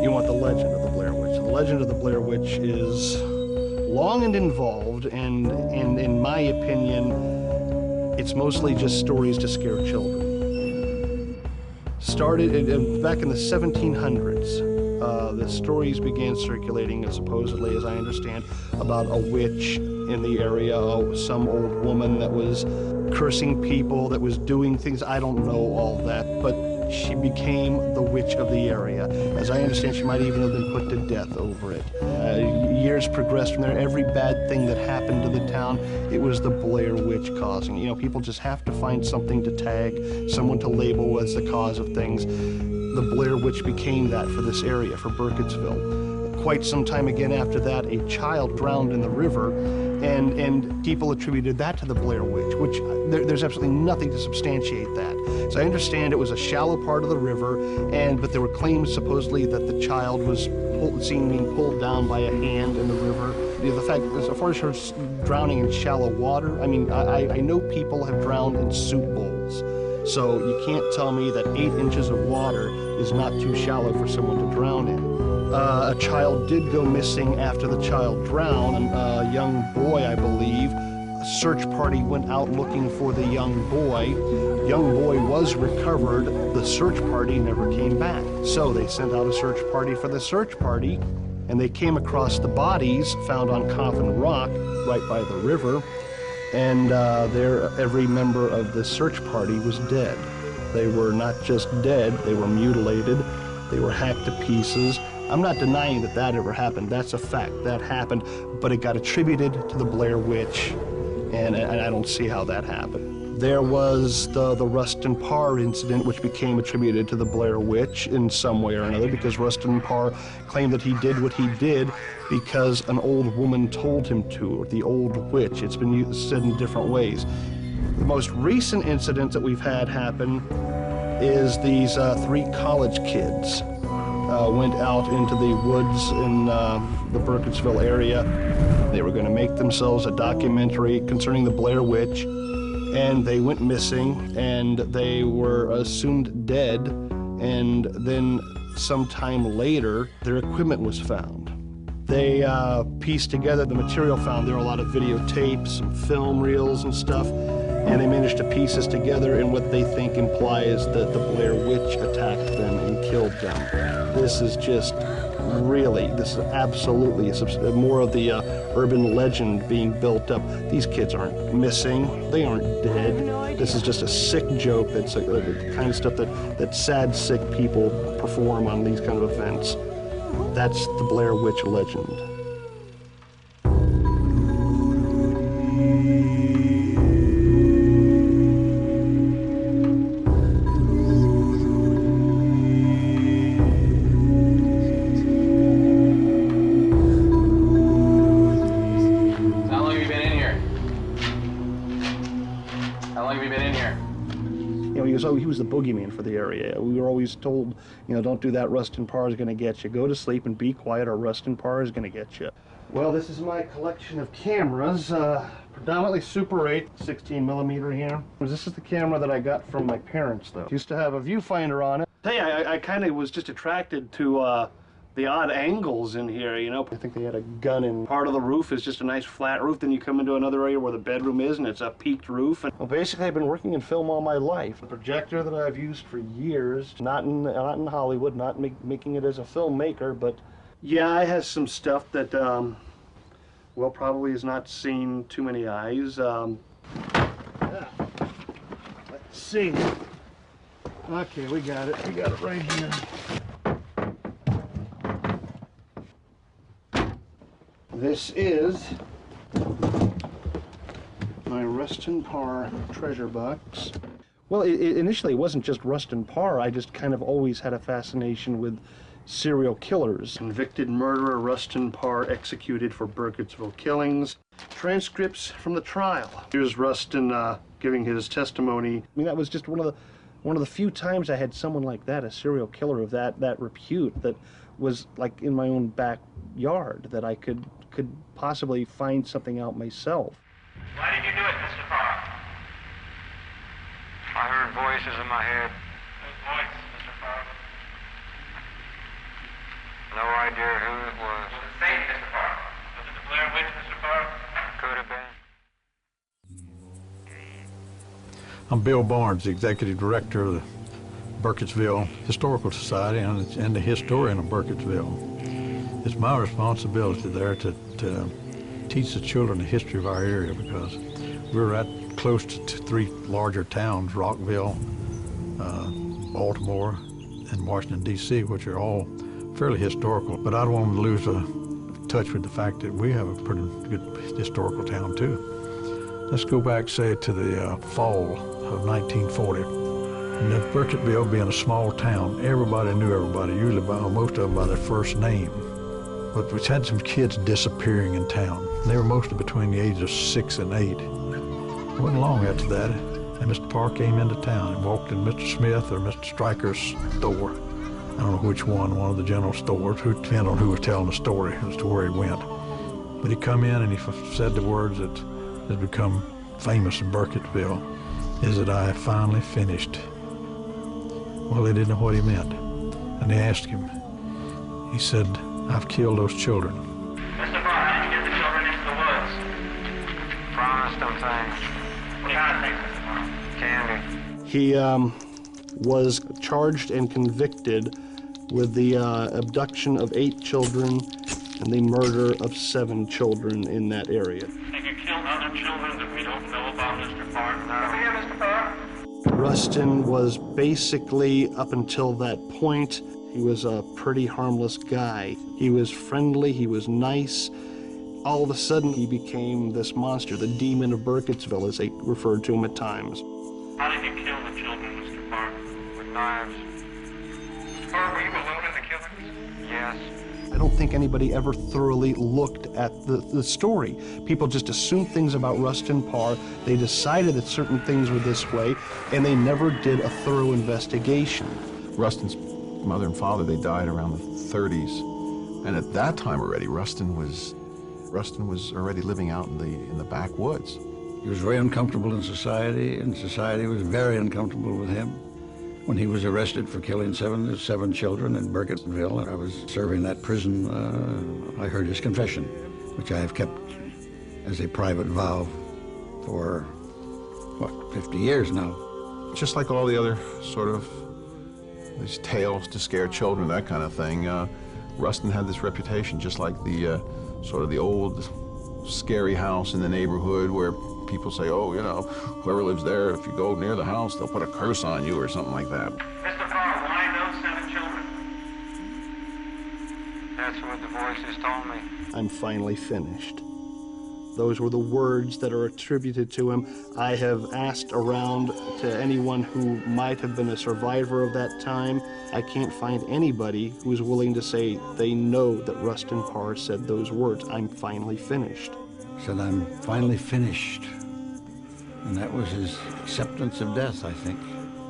You want the legend of the Blair Witch. The legend of the Blair Witch is long and involved, and in my opinion, it's mostly just stories to scare children. Started back in the 1700s. The stories began circulating, supposedly, as I understand, about a witch in the area, some old woman that was cursing people, that was doing things. I don't know all that, but she became the witch of the area. As I understand, she might even have been put to death over it. Years progressed from there. Every bad thing that happened to the town, it was the Blair Witch causing. You know, people just have to find something to tag, someone to label as the cause of things. The Blair Witch became that for this area, for Burkittsville. Quite some time again after that, a child drowned in the river, and people attributed that to the Blair Witch, which there's absolutely nothing to substantiate that. So I understand it was a shallow part of the river, but there were claims supposedly that the child was seen being pulled down by a hand in the river. The fact, as far as her drowning in shallow water, I mean, I know people have drowned in soup bowls. So you can't tell me that 8 inches of water is not too shallow for someone to drown in. A child did go missing after the child drowned, a young boy, I believe. A search party went out looking for the young boy. Young boy was recovered. The search party never came back. So they sent out a search party for the search party, and they came across the bodies found on Coffin Rock right by the river. And every member of the search party was dead. They were not just dead, they were mutilated, they were hacked to pieces. I'm not denying that that ever happened. That's a fact. That happened, but it got attributed to the Blair Witch, and I don't see how that happened. There was the Rustin Parr incident, which became attributed to the Blair Witch in some way or another, because Rustin Parr claimed that he did what he did because an old woman told him to, or the old witch. It's been said in different ways. The most recent incident that we've had happen is these 3 college kids went out into the woods in the Burkittsville area. They were going to make themselves a documentary concerning the Blair Witch, and they went missing, and they were assumed dead, and then sometime later, their equipment was found. They pieced together the material found. There were a lot of videotapes, some film reels and stuff, and they managed to piece this together in what they think implies that the Blair Witch attacked them and killed them. This is just really, this is absolutely more of the urban legend being built up. These kids aren't missing, they aren't dead. This is just a sick joke. That's the kind of stuff that sad, sick people perform on these kind of events. That's the Blair Witch legend. He was the boogeyman for the area. We were always told, you know, don't do that, Rustin Parr is going to get you. Go to sleep and be quiet, or Rustin Parr is going to get you. Well, this is my collection of cameras, predominantly Super 8, 16mm here. This is the camera that I got from my parents, though. It used to have a viewfinder on it. Hey, I kind of was just attracted to the odd angles in here, you know. I think they had a gun in part of the roof is just a nice flat roof. Then you come into another area where the bedroom is, and it's a peaked roof. And, well, basically, I've been working in film all my life. A projector that I've used for years, not in Hollywood, not making it as a filmmaker, but yeah, it has some stuff that, well, probably has not seen too many eyes. Yeah. Let's see. Okay, we got it. We got it right here. This is my Rustin Parr treasure box. Well, initially it wasn't just Rustin Parr. I just kind of always had a fascination with serial killers. Convicted murderer Rustin Parr executed for Burkittsville killings. Transcripts from the trial. Here's Rustin giving his testimony. I mean, that was just one of the few times I had someone like that, a serial killer of that repute, that was like in my own backyard, that I could possibly find something out myself. Why did you do it, Mr. Parr? I heard voices in my head. Whose voice, Mr. Parr? No idea who it was. Was it safe, Mr. Park? Was it the Blair Witch, Mr. Park? Could have been. I'm Bill Barnes, the Executive Director of the Burkittsville Historical Society and the historian of Burkittsville. It's my responsibility there to teach the children the history of our area, because we're right close to three larger towns, Rockville, Baltimore, and Washington, D.C., which are all fairly historical. But I don't want them to lose touch with the fact that we have a pretty good historical town, too. Let's go back, say, to the fall of 1940. And Burkittsville being a small town, everybody knew everybody, usually most of them by their first name. But we had some kids disappearing in town. They were mostly between the ages of 6 and 8. It wasn't long after that, and Mr. Parr came into town and walked in Mr. Smith or Mr. Stryker's store. I don't know which one of the general stores, who depended on who was telling the story as to where he went. But he come in and he said the words that has become famous in Burkittsville, is that I finally finished. Well, they didn't know what he meant. And they asked him. He said, I've killed those children. Mr. Park, how did you get the children into the woods? Promised them things. What kind of things, Mr. Park? Candy. He was charged and convicted with the abduction of 8 children and the murder of 7 children in that area. Have you killed other children that we don't know about, Mr. Park? No. Over here, Mr. Park. Rustin was basically, up until that point, he was a pretty harmless guy. He was friendly, he was nice. All of a sudden, he became this monster, the demon of Burkittsville, as they referred to him at times. How did you kill the children, Mr. Park? With knives. Mr. Park, were you alone in the killings? Yes. I don't think anybody ever thoroughly looked at the story. People just assumed things about Rustin Parr. They decided that certain things were this way, and they never did a thorough investigation. Rustin's mother and father, they died around the 30s. And at that time already, Rustin was already living out in the backwoods. He was very uncomfortable in society, and society was very uncomfortable with him. When he was arrested for killing seven children in Burkittsville, and I was serving that prison, I heard his confession, which I have kept as a private vow for, what, 50 years now. Just like all the other sort of these tales to scare children, that kind of thing, Rustin had this reputation, just like the sort of the old scary house in the neighborhood where people say, oh, you know, whoever lives there, if you go near the house, they'll put a curse on you or something like that. Mr. Park, why those 7 children? That's what the voices told me. I'm finally finished. Those were the words that are attributed to him. I have asked around to anyone who might have been a survivor of that time. I can't find anybody who's willing to say they know that Rustin Parr said those words, I'm finally finished. Said, I'm finally finished. And that was his acceptance of death, I think.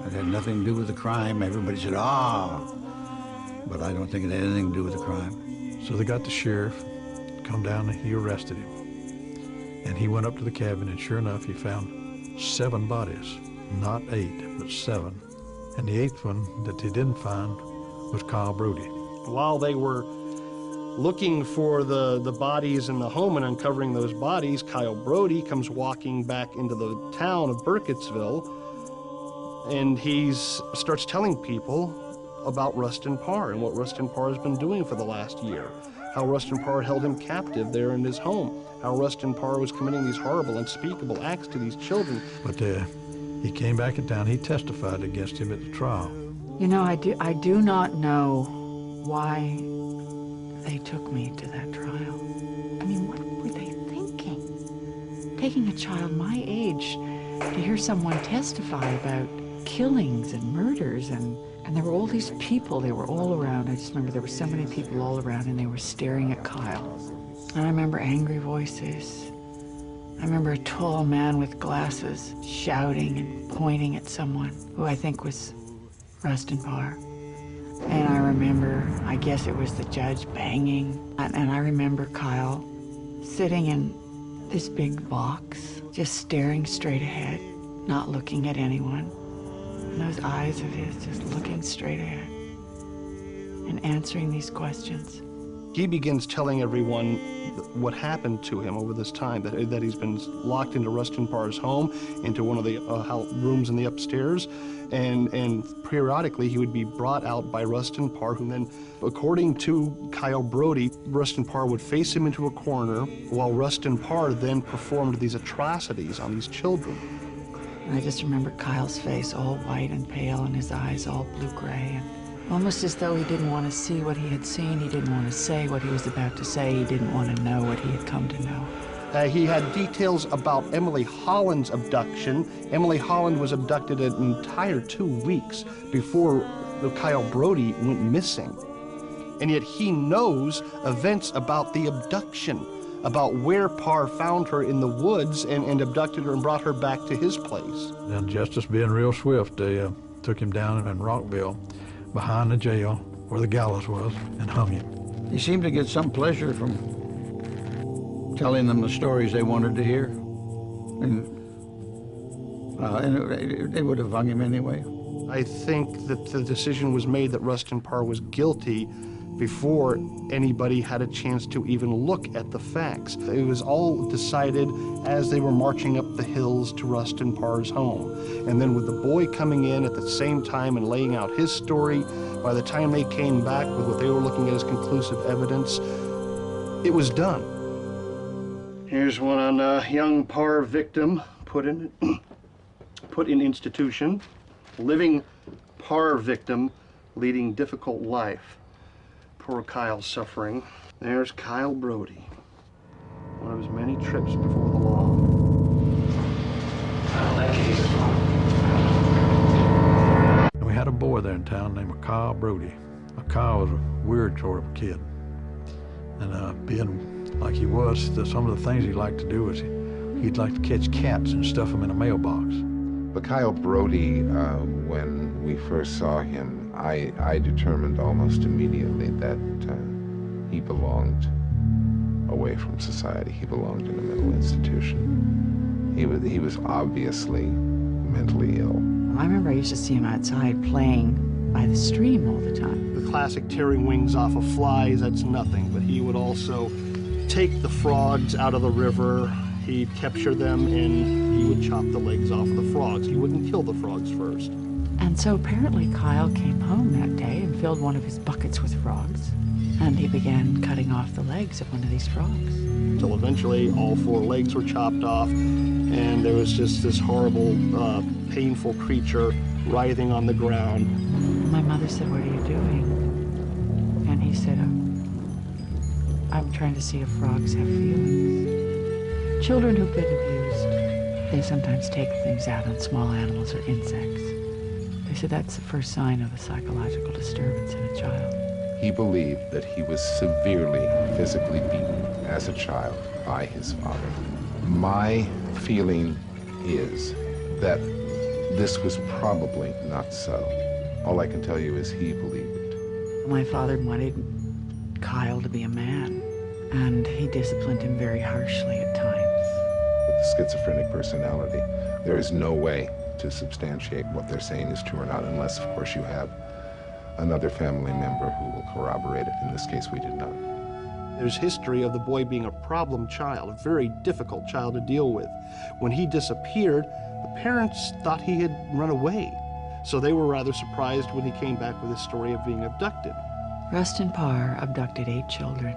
It had nothing to do with the crime. Everybody said, but I don't think it had anything to do with the crime. So they got the sheriff, come down, and he arrested him. And he went up to the cabin, and sure enough, he found 7 bodies. Not 8, but 7. And the 8th one that they didn't find was Kyle Brody. While they were looking for the bodies in the home and uncovering those bodies, Kyle Brody comes walking back into the town of Burkittsville, and he starts telling people about Rustin Parr and what Rustin Parr has been doing for the last year. How Rustin Parr held him captive there in his home. How Rustin Parr was committing these horrible, unspeakable acts to these children. But he came back in town. He testified against him at the trial. You know, I do not know why they took me to that trial. I mean, what were they thinking? Taking a child my age to hear someone testify about killings and murders, and there were all these people, they were all around. I just remember there were so many people all around, and they were staring at Kyle. And I remember angry voices. I remember a tall man with glasses shouting and pointing at someone who I think was Rustin Parr. And I remember, I guess it was the judge banging. And I remember Kyle sitting in this big box, just staring straight ahead, not looking at anyone. And those eyes of his just looking straight ahead. in answering these questions. He begins telling everyone what happened to him over this time, that he's been locked into Rustin Parr's home, into one of the rooms in the upstairs, and periodically he would be brought out by Rustin Parr, who then, according to Kyle Brody, Rustin Parr would face him into a corner while Rustin Parr then performed these atrocities on these children. I just remember Kyle's face all white and pale and his eyes all blue-gray, and almost as though he didn't want to see what he had seen, he didn't want to say what he was about to say, he didn't want to know what he had come to know. He had details about Emily Holland's abduction. Emily Holland was abducted an entire 2 weeks before Kyle Brody went missing. And yet he knows events about the abduction, about where Parr found her in the woods and abducted her and brought her back to his place. And justice being real swift, they took him down in Rockville, behind the jail where the gallows was, and hung him. He seemed to get some pleasure from telling them the stories they wanted to hear. And they would have hung him anyway. I think that the decision was made that Rustin Parr was guilty before anybody had a chance to even look at the facts. It was all decided as they were marching up the hills to Rustin Parr's home. And then with the boy coming in at the same time and laying out his story, by the time they came back with what they were looking at as conclusive evidence, it was done. Here's one on a young Parr victim put in institution, living Parr victim leading difficult life. Poor Kyle's suffering. There's Kyle Brody, one of his many trips before the law. And we had a boy there in town named Kyle Brody. Kyle was a weird sort of kid. And being like he was, some of the things he liked to do was he'd like to catch cats and stuff them in a mailbox. But Kyle Brody, when we first saw him, I determined almost immediately that he belonged away from society. He belonged in a mental institution. He was obviously mentally ill. I remember I used to see him outside playing by the stream all the time. The classic tearing wings off of flies, that's nothing, but he would also take the frogs out of the river. He'd capture them and he would chop the legs off of the frogs. He wouldn't kill the frogs first. And so apparently Kyle came home that day and filled one of his buckets with frogs. And he began cutting off the legs of one of these frogs. Until eventually all 4 legs were chopped off and there was just this horrible, painful creature writhing on the ground. My mother said, "What are you doing?" And he said, I'm trying to see if frogs have feelings. Children who've been abused, they sometimes take things out on small animals or insects. They said that's the first sign of a psychological disturbance in a child. He believed that he was severely physically beaten as a child by his father. My feeling is that this was probably not so. All I can tell you is he believed it. My father wanted Kyle to be a man, and he disciplined him very harshly at times. With the schizophrenic personality, there is no way to substantiate what they're saying is true or not, unless, of course, you have another family member who will corroborate it. In this case, we did not. There's history of the boy being a problem child, a very difficult child to deal with. When he disappeared, the parents thought he had run away. So they were rather surprised when he came back with his story of being abducted. Rustin Parr abducted 8 children.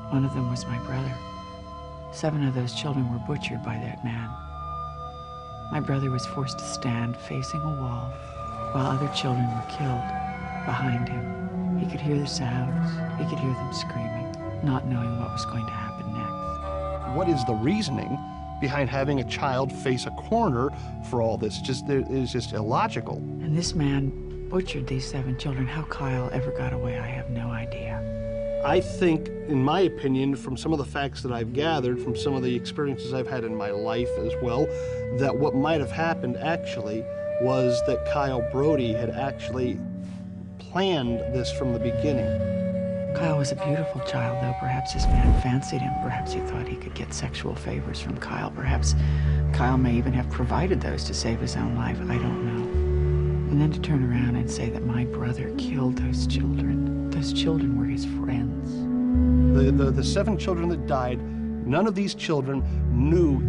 One of them was my brother. 7 of those children were butchered by that man. My brother was forced to stand facing a wall while other children were killed behind him. He could hear the sounds. He could hear them screaming, not knowing what was going to happen next. What is the reasoning behind having a child face a corner for all this? It is just illogical. And this man butchered these 7 children. How Kyle ever got away, I have no idea. I think, in my opinion, from some of the facts that I've gathered, from some of the experiences I've had in my life as well, that what might have happened actually was that Kyle Brody had actually planned this from the beginning. Kyle was a beautiful child, though. Perhaps this man fancied him. Perhaps he thought he could get sexual favors from Kyle. Perhaps Kyle may even have provided those to save his own life. I don't know. And then to turn around and say that my brother killed those children. Those children were his friends. The 7 children that died, none of these children knew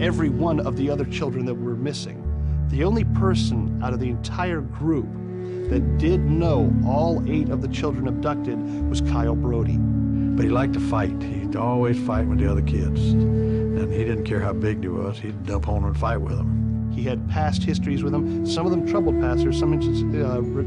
every one of the other children that were missing. The only person out of the entire group that did know all 8 of the children abducted was Kyle Brody. But he liked to fight. He'd always fight with the other kids. And he didn't care how big he was. He'd jump on and fight with them. He had past histories with them, some of them troubled past. There's some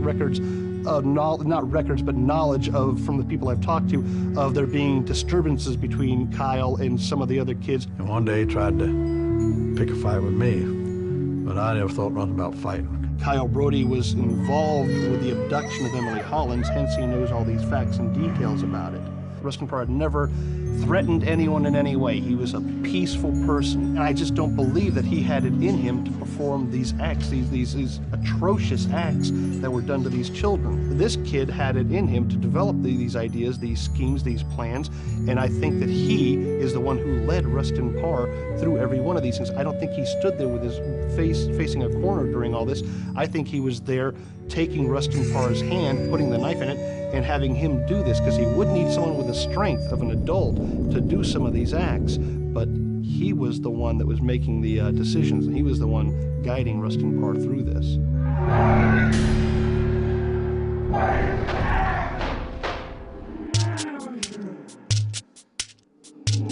records, not records, but knowledge from the people I've talked to, of there being disturbances between Kyle and some of the other kids. And one day he tried to pick a fight with me, but I never thought nothing about fighting. Kyle Brody was involved with the abduction of Emily Hollins, hence he knows all these facts and details about it. Rustin Parr had never threatened anyone in any way. He was a peaceful person. And I just don't believe that he had it in him to perform these acts, these atrocious acts that were done to these children. This kid had it in him to develop these ideas, these schemes, these plans, and I think that he is the one who led Rustin Parr through every one of these things. I don't think he stood there with his face facing a corner during all this. I think he was there taking Rustin Parr's hand, putting the knife in it, and having him do this, because he would need someone with the strength of an adult to do some of these acts. But he was the one that was making the decisions, and he was the one guiding Rustin Parr through this.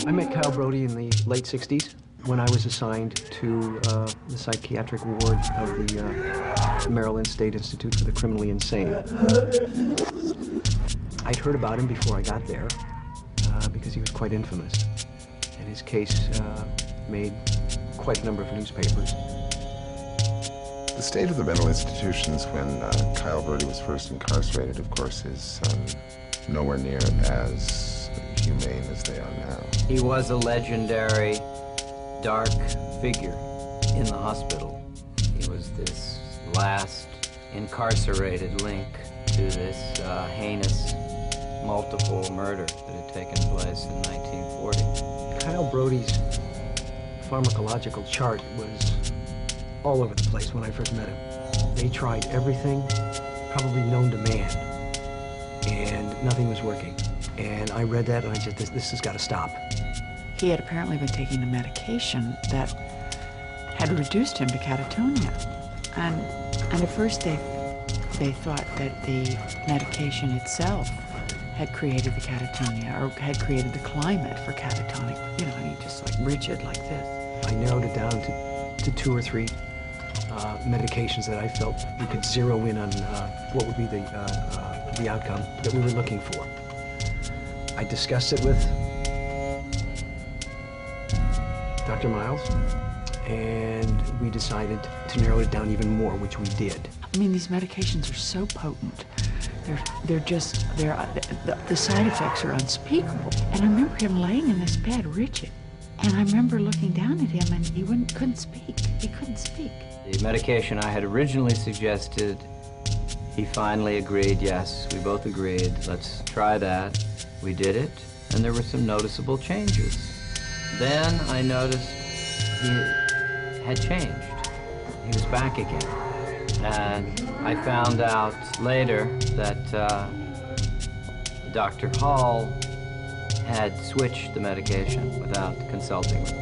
I met Kyle Brody in the late 60s when I was assigned to the psychiatric ward of the Maryland State Institute for the Criminally Insane. I'd heard about him before I got there because he was quite infamous, and his case made quite a number of newspapers. The state of the mental institutions when Kyle Brody was first incarcerated, of course, is nowhere near as humane as they are now. He was a legendary dark figure in the hospital. He was this last incarcerated link to this heinous multiple murder that had taken place in 1940. Kyle Brody's pharmacological chart was all over the place when I first met him. They tried everything probably known to man, and nothing was working. And I read that and I just, this has got to stop. He had apparently been taking a medication that had reduced him to catatonia. And at first they thought that the medication itself had created the catatonia, or had created the climate for catatonic, you know, and he just like rigid like this. I narrowed it down to 2 or 3 medications that I felt we could zero in on what would be the outcome that we were looking for. I discussed it with Dr. Miles, and we decided to narrow it down even more, which we did. I mean, these medications are so potent. The side effects are unspeakable. And I remember him laying in this bed, rigid. And I remember looking down at him, and he couldn't speak. He couldn't speak. The medication I had originally suggested, he finally agreed, yes, we both agreed, let's try that. We did it, and there were some noticeable changes. Then I noticed he had changed. He was back again. And I found out later that Dr. Hall had switched the medication without consulting with me.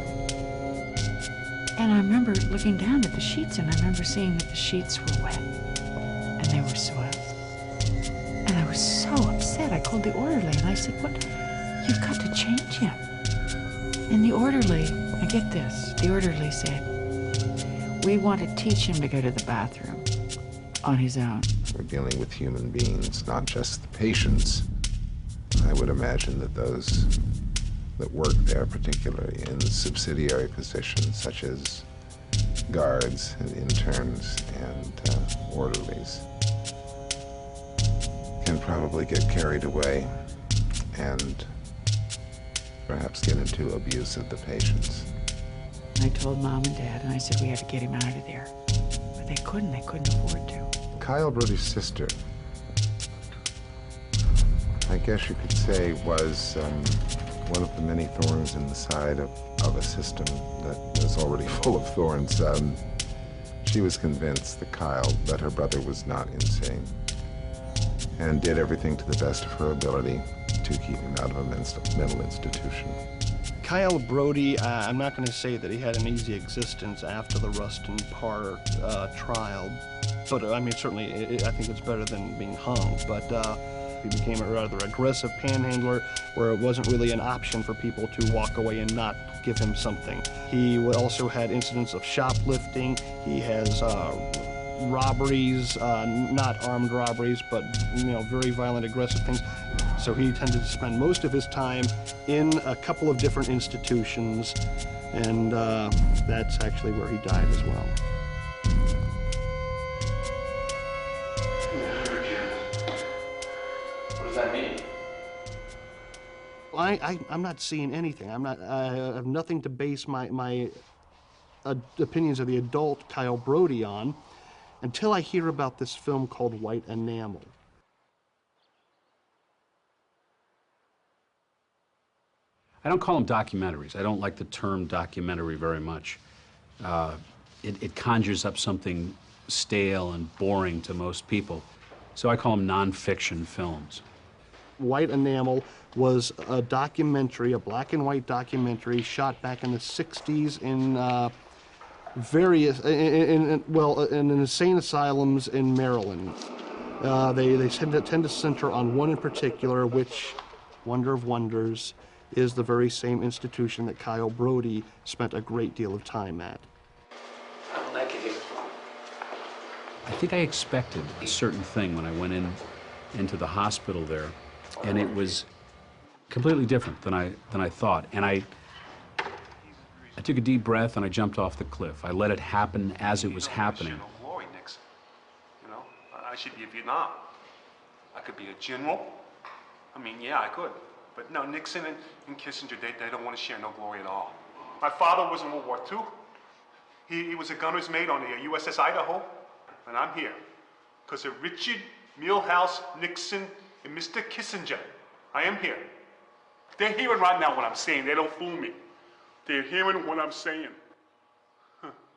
And I remember looking down at the sheets, and I remember seeing that the sheets were wet, and they were soiled. And I was so upset. I called the orderly, and I said, "What? You've got to change him." And the orderly, I get this, the orderly said, "We want to teach him to go to the bathroom on his own." We're dealing with human beings, not just the patients. I would imagine that those that work there, particularly in subsidiary positions such as guards and interns and orderlies, can probably get carried away and perhaps get into abuse of the patients. I told Mom and Dad, and I said we had to get him out of there. But they couldn't afford to. Kyle Brody's sister, I guess you could say, was one of the many thorns in the side of a system that was already full of thorns. She was convinced that her brother was not insane, and did everything to the best of her ability to keep him out of a mental institution. Kyle Brody, I'm not going to say that he had an easy existence after the Rustin Parr trial, but I mean, certainly, I think it's better than being hung, but he became a rather aggressive panhandler where it wasn't really an option for people to walk away and not give him something. He also had incidents of shoplifting. He has robberies, not armed robberies, but very violent, aggressive things. So he tended to spend most of his time in a couple of different institutions, and that's actually where he died as well. What does that mean? I'm not seeing anything. I have nothing to base my opinions of the adult Kyle Brody on until I hear about this film called White Enamel. I don't call them documentaries. I don't like the term documentary very much. It conjures up something stale and boring to most people. So I call them nonfiction films. White Enamel was a documentary, a black and white documentary shot back in the 60s in in insane asylums in Maryland. They tend to center on one in particular, which, wonder of wonders, is the very same institution that Kyle Brody spent a great deal of time at. I don't like it here. I think I expected a certain thing when I went into the hospital there, and it was completely different than I thought. And I took a deep breath and I jumped off the cliff. I let it happen as it was happening. Glory, Nixon. I should be a Vietnam. I could be a general. I mean, yeah, I could. But no, Nixon and Kissinger, they don't want to share no glory at all. My father was in World War II. He was a gunner's mate on the USS Idaho, and I'm here because of Richard Milhouse Nixon and Mr. Kissinger. I am here. They're hearing right now what I'm saying. They don't fool me. They're hearing what I'm saying.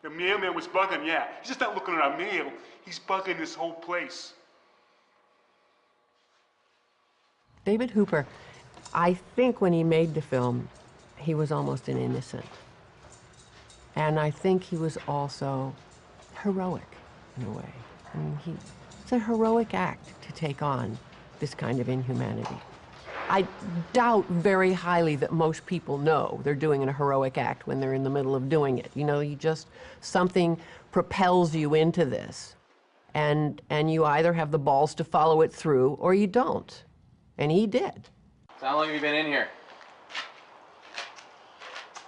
The mailman was bugging, yeah. He's just not looking at our mail. He's bugging this whole place. David Hooper, I think when he made the film, he was almost an innocent. And I think he was also heroic, in a way. I mean, it's a heroic act to take on this kind of inhumanity. I doubt very highly that most people know they're doing a heroic act when they're in the middle of doing it. Something propels you into this, and you either have the balls to follow it through or you don't. And he did. So how long have you been in here?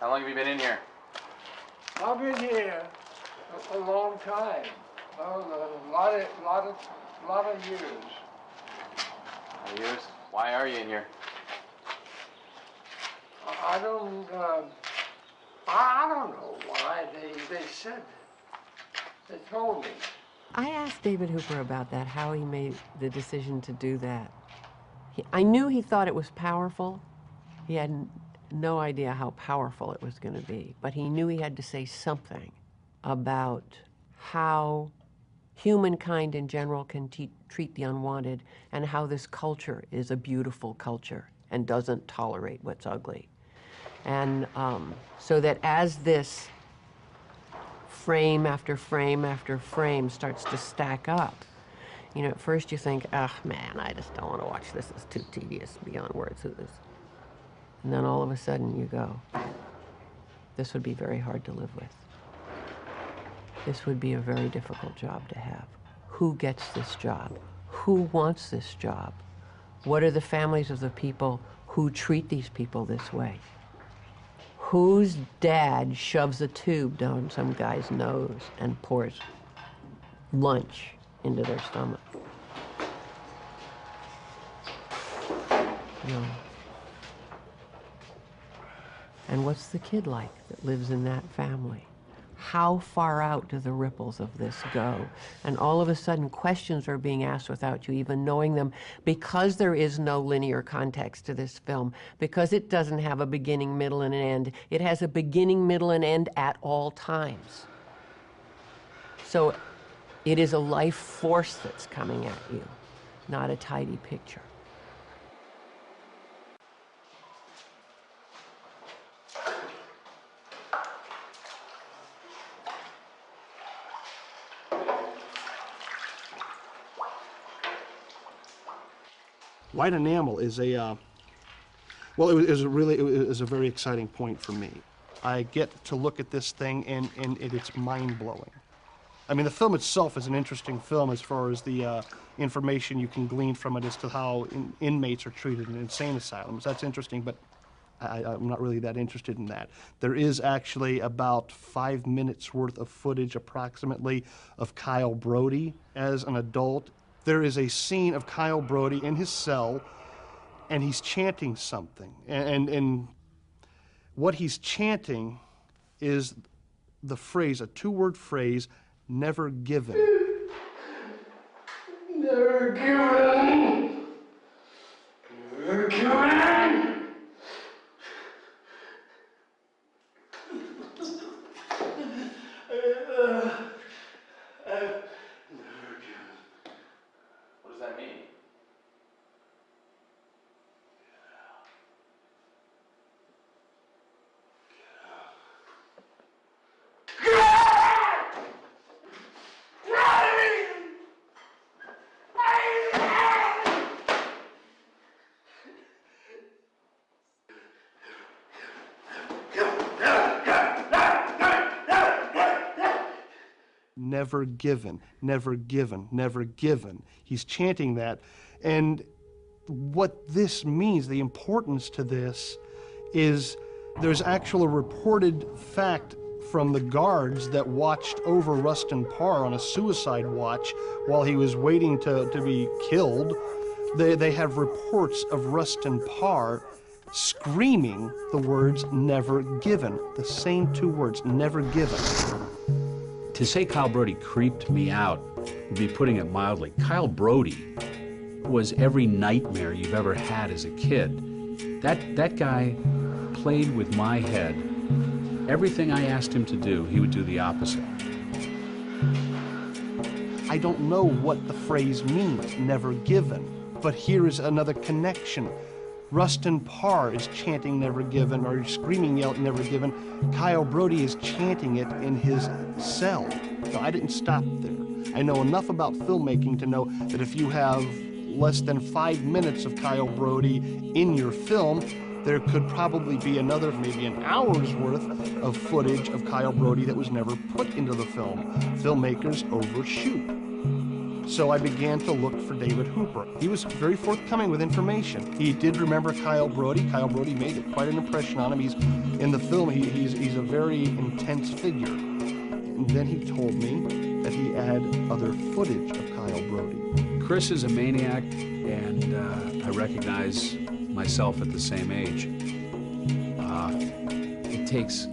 How long have you been in here? I've been here a long time. A lot of years. Years? Why are you in here? I don't know why. They said, they told me. I asked David Hooper about that, how he made the decision to do that. I knew he thought it was powerful. He had no idea how powerful it was going to be, but he knew he had to say something about how humankind in general can treat the unwanted, and how this culture is a beautiful culture and doesn't tolerate what's ugly. And so that as this frame after frame after frame starts to stack up, at first you think, oh man, I just don't want to watch this, it's too tedious beyond words. And then all of a sudden you go, this would be very hard to live with. This would be a very difficult job to have. Who gets this job? Who wants this job? What are the families of the people who treat these people this way? Whose dad shoves a tube down some guy's nose and pours lunch into their stomach? And what's the kid like that lives in that family? How far out do the ripples of this go? And all of a sudden, questions are being asked without you even knowing them, because there is no linear context to this film, because it doesn't have a beginning, middle, and an end. It has a beginning, middle, and end at all times. So it is a life force that's coming at you, not a tidy picture. White enamel is a, well, it was a very exciting point for me. I get to look at this thing and it's mind-blowing. I mean, the film itself is an interesting film as far as the information you can glean from it as to how inmates are treated in insane asylums. That's interesting, but I'm not really that interested in that. There is actually about 5 minutes worth of footage, approximately, of Kyle Brody as an adult. There is a scene of Kyle Brody in his cell, and he's chanting something. And what he's chanting is the phrase, a two-word phrase, never given. Never given. Never given. What does that mean? Never given, never given, never given. He's chanting that. And what this means, the importance to this, is there's actual reported fact from the guards that watched over Rustin Parr on a suicide watch while he was waiting to be killed. They have reports of Rustin Parr screaming the words, never given. The same two words, never given. To say Kyle Brody creeped me out would be putting it mildly. Kyle Brody was every nightmare you've ever had as a kid. That guy played with my head. Everything I asked him to do, he would do the opposite. I don't know what the phrase means, never given, but here is another connection. Rustin Parr is chanting never given, or screaming out never given. Kyle Brody is chanting it in his cell. So I didn't stop there. I know enough about filmmaking to know that if you have less than 5 minutes of Kyle Brody in your film, there could probably be another, maybe an hour's worth of footage of Kyle Brody that was never put into the film. Filmmakers overshoot. So I began to look for David Hooper. He was very forthcoming with information. He did remember Kyle Brody. Kyle Brody made quite an impression on him. He's in the film, he's a very intense figure. And then he told me that he had other footage of Kyle Brody. Chris is a maniac, and I recognize myself at the same age. It takes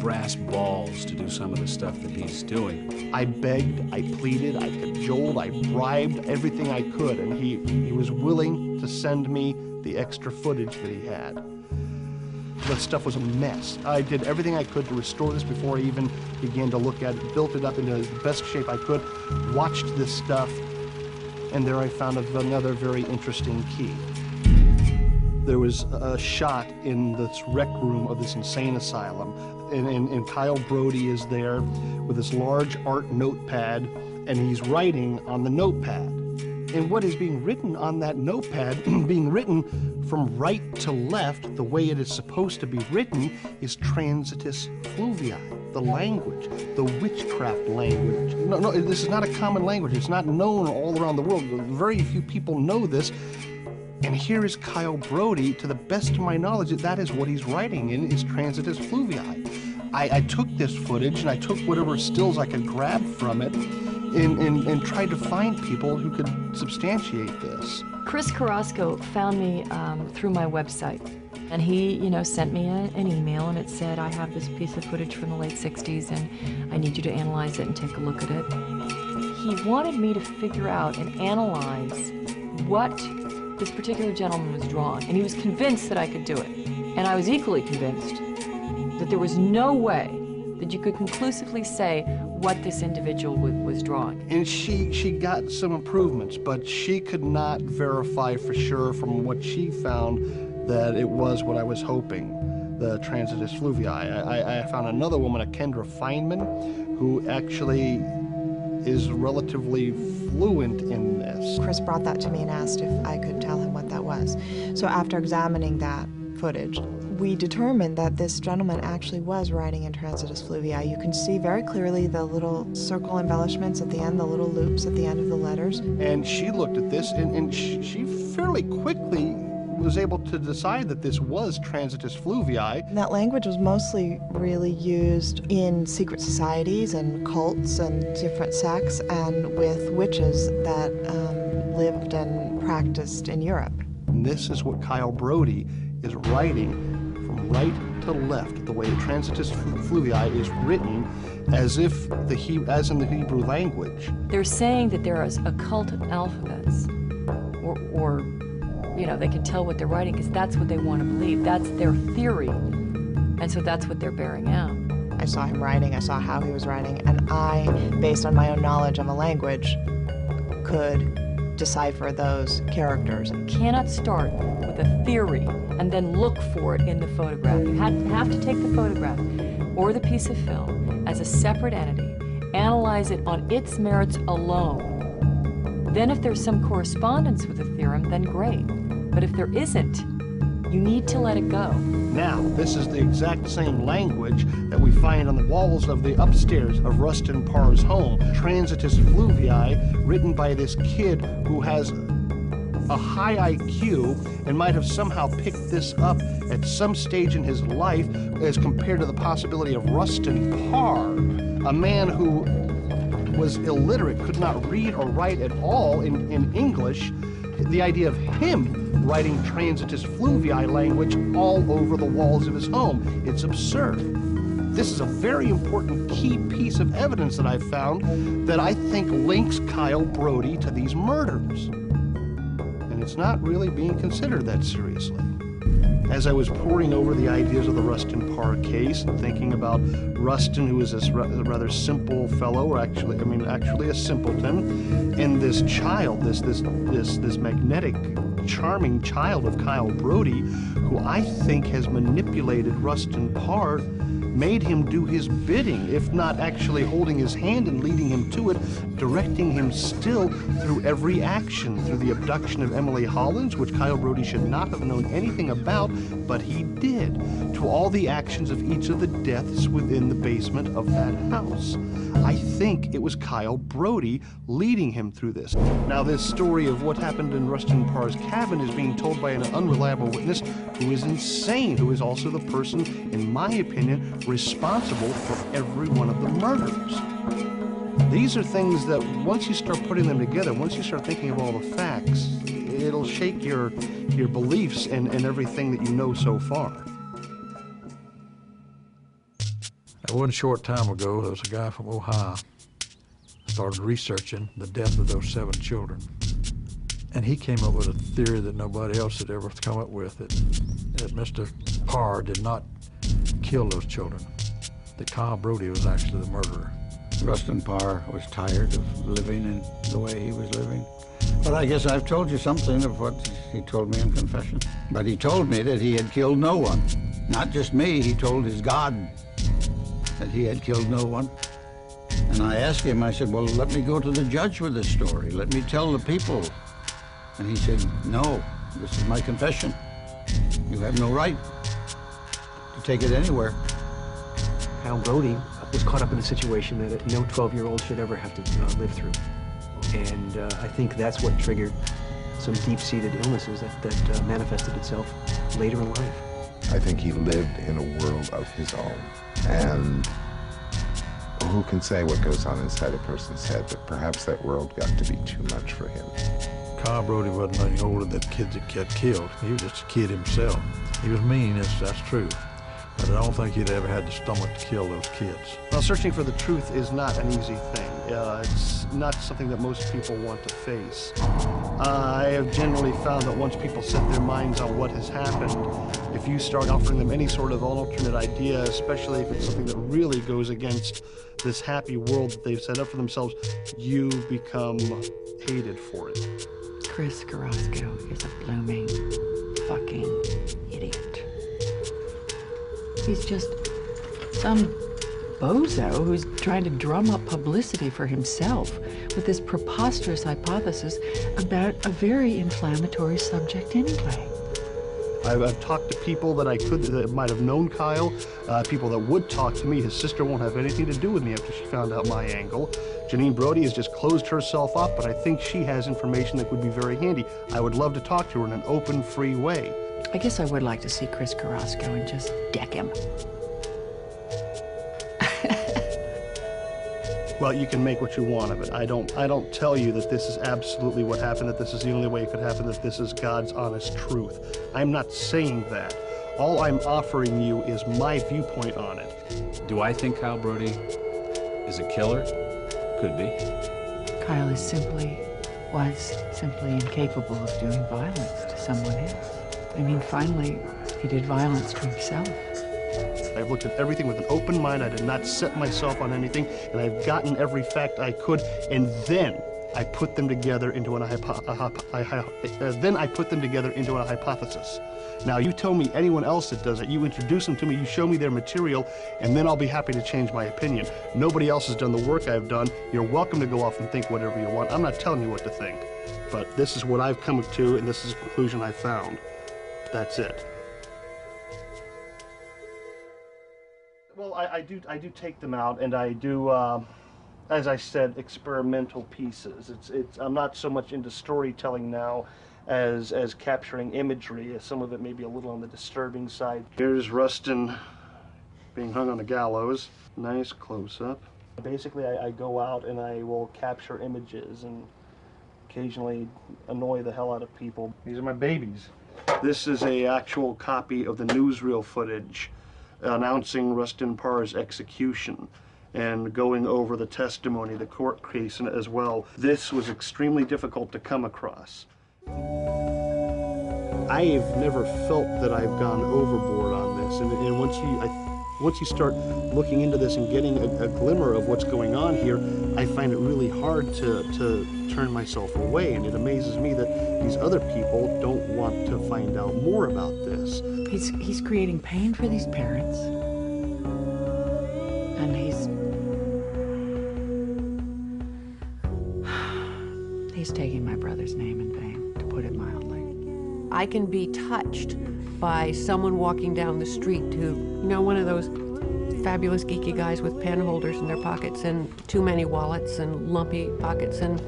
brass balls to do some of the stuff that he's doing. I begged, I pleaded, I cajoled, I bribed everything I could, and he was willing to send me the extra footage that he had. The stuff was a mess. I did everything I could to restore this before I even began to look at it, built it up into the best shape I could, watched this stuff, and there I found another very interesting key. There was a shot in this rec room of this insane asylum, and Kyle Brody is there with this large art notepad, and he's writing on the notepad. And what is being written on that notepad, being written from right to left, the way it is supposed to be written, is transitus fluvii, the language, the witchcraft language. No, this is not a common language. It's not known all around the world. Very few people know this. And here is Kyle Brody, to the best of my knowledge, that is what he's writing in, is transitus fluvii. I took this footage and I took whatever stills I could grab from it and tried to find people who could substantiate this. Chris Carrasco found me through my website, and he, sent me an email, and it said, I have this piece of footage from the late 60s, and I need you to analyze it and take a look at it. He wanted me to figure out and analyze what this particular gentleman was drawing, and he was convinced that I could do it. And I was equally convinced that there was no way that you could conclusively say what this individual was drawing. And she got some improvements, but she could not verify for sure from what she found that it was what I was hoping, the transitus fluvii. I found another woman, a Kendra Feynman, who actually is relatively fluent in this. Chris brought that to me and asked if I could tell him what that was. So after examining that footage, we determined that this gentleman actually was writing in transitus fluvii. You can see very clearly the little circle embellishments at the end, the little loops at the end of the letters. And she looked at this, and she fairly quickly was able to decide that this was transitus fluvii. That language was mostly really used in secret societies and cults and different sects and with witches that lived and practiced in Europe. And this is what Kyle Brody is writing from right to left, the way the transitus fluvii is written as if as in the Hebrew language. They're saying that there is occult alphabets, or you know, they can tell what they're writing because that's what they want to believe. That's their theory, and so that's what they're bearing out. I saw him writing, I saw how he was writing, and I, based on my own knowledge of a language, could decipher those characters. You cannot start with a theory and then look for it in the photograph. You have to take the photograph or the piece of film as a separate entity, analyze it on its merits alone. Then if there's some correspondence with the theorem, then great. But if there isn't, you need to let it go. Now, this is the exact same language that we find on the walls of the upstairs of Rustin Parr's home. Transitus fluvii, written by this kid who has a high IQ and might have somehow picked this up at some stage in his life as compared to the possibility of Rustin Parr, a man who was illiterate, could not read or write at all in English. The idea of him writing transitus fluvii language all over the walls of his home, it's absurd. This is a very important key piece of evidence that I've found that I think links Kyle Brody to these murders. And it's not really being considered that seriously. As I was poring over the ideas of the Rustin Parr case and thinking about Rustin, who is this rather simple fellow, or actually a simpleton, and this child, this magnetic, charming child of Kyle Brody, who I think has manipulated Rustin Parr, made him do his bidding, if not actually holding his hand and leading him to it, directing him still through every action, through the abduction of Emily Hollins, which Kyle Brody should not have known anything about, but he did, to all the actions of each of the deaths within the basement of that house. I think it was Kyle Brody leading him through this. Now, this story of what happened in Rustin Parr's cabin is being told by an unreliable witness who is insane, who is also the person, in my opinion, responsible for every one of the murders. These are things that once you start putting them together, once you start thinking of all the facts, it'll shake your beliefs and everything that you know so far. One short time ago, there was a guy from Ohio started researching the death of those 7 children. And he came up with a theory that nobody else had ever come up with, that Mr. Parr did not kill those children, that Kyle Brody was actually the murderer. Rustin Parr was tired of living in the way he was living. But I guess I've told you something of what he told me in confession. But he told me that he had killed no one. Not just me, he told his God that he had killed no one. And I asked him, I said, well, let me go to the judge with this story. Let me tell the people. And he said, no, this is my confession. You have no right to take it anywhere. Kyle Brody was caught up in a situation that no 12-year-old should ever have to live through. And I think that's what triggered some deep-seated illnesses that manifested itself later in life. I think he lived in a world of his own. And who can say what goes on inside a person's head, but perhaps that world got to be too much for him. Kyle Brody wasn't any older than the kids that got killed. He was just a kid himself. He was mean, that's true. But I don't think he'd ever had the stomach to kill those kids. Well, searching for the truth is not an easy thing. It's not something that most people want to face. I have generally found that once people set their minds on what has happened, if you start offering them any sort of alternate idea, especially if it's something that really goes against this happy world that they've set up for themselves, you become hated for it. Chris Carrasco is a blooming fucking idiot. He's just some bozo who's trying to drum up publicity for himself with this preposterous hypothesis about a very inflammatory subject anyway. I've talked to people that might have known Kyle, people that would talk to me. His sister won't have anything to do with me after she found out my angle. Janine Brody has just closed herself up, but I think she has information that would be very handy. I would love to talk to her in an open, free way. I guess I would like to see Chris Carrasco and just deck him. Well, you can make what you want of it. I don't tell you that this is absolutely what happened, that this is the only way it could happen, that this is God's honest truth. I'm not saying that. All I'm offering you is my viewpoint on it. Do I think Kyle Brody is a killer? Could be. Kyle was simply incapable of doing violence to someone else. I mean, finally, he did violence to himself. I've looked at everything with an open mind. I did not set myself on anything, and I've gotten every fact I could, and then I put them together into a hypothesis. Now, you tell me anyone else that does it. You introduce them to me, you show me their material, and then I'll be happy to change my opinion. Nobody else has done the work I've done. You're welcome to go off and think whatever you want. I'm not telling you what to think, but this is what I've come to, and this is the conclusion I found. That's it. Well, I do take them out, and I do, as I said, experimental pieces. I'm not so much into storytelling now as capturing imagery. Some of it may be a little on the disturbing side. Here's Rustin being hung on the gallows. Nice close-up. Basically, I go out and I will capture images and occasionally annoy the hell out of people. These are my babies. This is an actual copy of the newsreel footage announcing Rustin Parr's execution and going over the testimony, the court case as well. This was extremely difficult to come across. I've never felt that I've gone overboard on this, and once you start looking into this and getting a glimmer of what's going on here, I find it really hard to turn myself away, and it amazes me that these other people don't want to find out more about this. He's creating pain for these parents, and he's taking my brother's name in vain, to put it mildly. I can be touched by someone walking down the street who, one of those fabulous geeky guys with pen holders in their pockets and too many wallets and lumpy pockets, and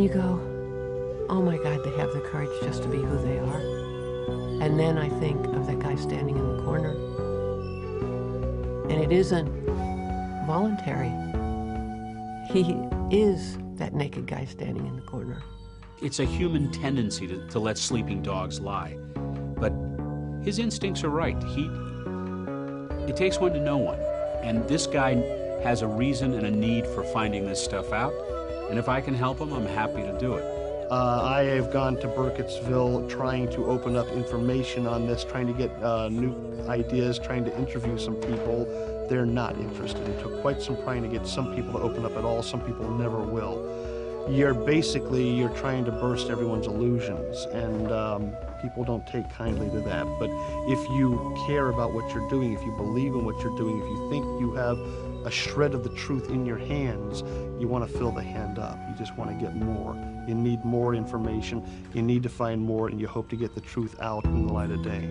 you go, oh my God, they have the courage just to be who they are. And then I think of that guy standing in the corner. And it isn't voluntary. He is that naked guy standing in the corner. It's a human tendency to let sleeping dogs lie. But his instincts are right. It takes one to know one. And this guy has a reason and a need for finding this stuff out. And if I can help him, I'm happy to do it. I have gone to Burkittsville trying to open up information on this, trying to get new ideas, trying to interview some people. They're not interested. It took quite some trying to get some people to open up at all. Some people never will. You're trying to burst everyone's illusions, and people don't take kindly to that. But if you care about what you're doing, if you believe in what you're doing, if you think you have a shred of the truth in your hands, you want to fill the hand up. You just want to get more. You need more information. You need to find more, and you hope to get the truth out in the light of day.